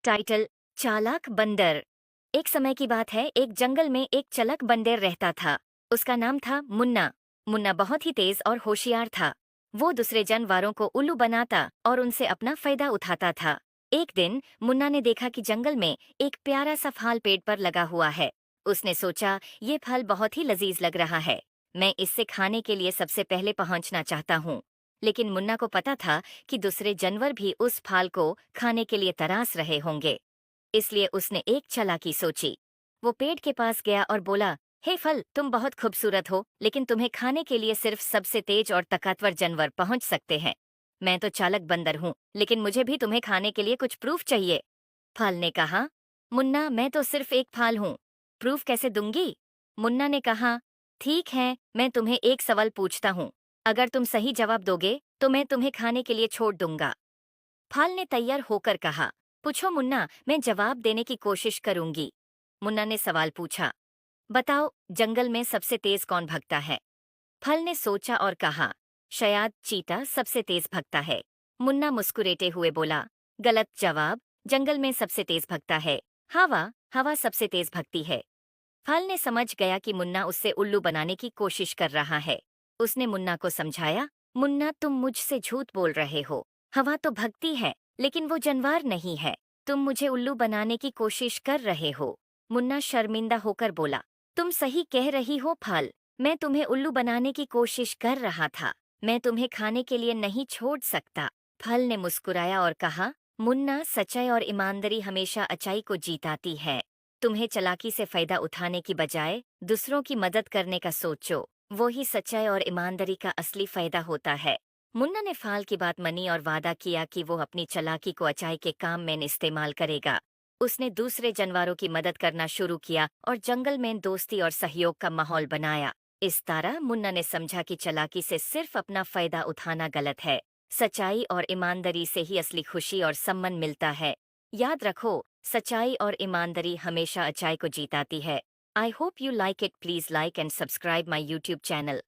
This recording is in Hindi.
टाइटल चालाक बंदर। एक समय की बात है, एक जंगल में एक चालाक बंदर रहता था। उसका नाम था मुन्ना। मुन्ना बहुत ही तेज और होशियार था। वो दूसरे जानवरों को उल्लू बनाता और उनसे अपना फायदा उठाता था। एक दिन मुन्ना ने देखा कि जंगल में एक प्यारा सा फल पेड़ पर लगा हुआ है। उसने सोचा, ये फल बहुत ही लजीज लग रहा है, मैं इससे खाने के लिए सबसे पहले पहुंचना चाहता हूँ। लेकिन मुन्ना को पता था कि दूसरे जानवर भी उस फल को खाने के लिए तरास रहे होंगे। इसलिए उसने एक चालाकी सोची। वो पेड़ के पास गया और बोला, हे फल, तुम बहुत खूबसूरत हो, लेकिन तुम्हें खाने के लिए सिर्फ सबसे तेज और ताकतवर जानवर पहुंच सकते हैं। मैं तो चालाक बंदर हूँ, लेकिन मुझे भी तुम्हें खाने के लिए कुछ प्रूफ चाहिए। फल ने कहा, मुन्ना, मैं तो सिर्फ एक फल हूँ, प्रूफ कैसे दूंगी? मुन्ना ने कहा, ठीक है, मैं तुम्हें एक सवाल पूछता हूँ, अगर तुम सही जवाब दोगे तो मैं तुम्हें खाने के लिए छोड़ दूंगा। फल ने तैयार होकर कहा, पूछो मुन्ना, मैं जवाब देने की कोशिश करूंगी। मुन्ना ने सवाल पूछा, बताओ, जंगल में सबसे तेज कौन भगता है? फल ने सोचा और कहा, शायद चीता सबसे तेज भगता है। मुन्ना मुस्कुराते हुए बोला, गलत जवाब, जंगल में सबसे तेज भगता है हवा। हवा सबसे तेज भगती है। फल ने समझ गया कि मुन्ना उससे उल्लू बनाने की कोशिश कर रहा है। उसने मुन्ना को समझाया, मुन्ना, तुम मुझसे झूठ बोल रहे हो। हवा तो भगती है, लेकिन वो जानवर नहीं है। तुम मुझे उल्लू बनाने की कोशिश कर रहे हो। मुन्ना शर्मिंदा होकर बोला, तुम सही कह रही हो फल, मैं तुम्हें उल्लू बनाने की कोशिश कर रहा था। मैं तुम्हें खाने के लिए नहीं छोड़ सकता। फल ने मुस्कुराया और कहा, मुन्ना, सच्चाई और ईमानदारी हमेशा अच्छाई को जीताती है। तुम्हें चालाकी से फायदा उठाने की बजाय दूसरों की मदद करने का सोचो, वो ही सच्चाई और ईमानदारी का असली फायदा होता है। मुन्ना ने फाल की बात मानी और वादा किया कि वो अपनी चालाकी को अच्छाई के काम में इस्तेमाल करेगा। उसने दूसरे जानवरों की मदद करना शुरू किया और जंगल में दोस्ती और सहयोग का माहौल बनाया। इस तरह मुन्ना ने समझा कि चालाकी से सिर्फ अपना फायदा उठाना गलत है। सच्चाई और ईमानदारी से ही असली खुशी और सम्मान मिलता है। याद रखो, सच्चाई और ईमानदारी हमेशा अच्छाई को जीताती है। I hope you like it. Please like and subscribe my YouTube channel.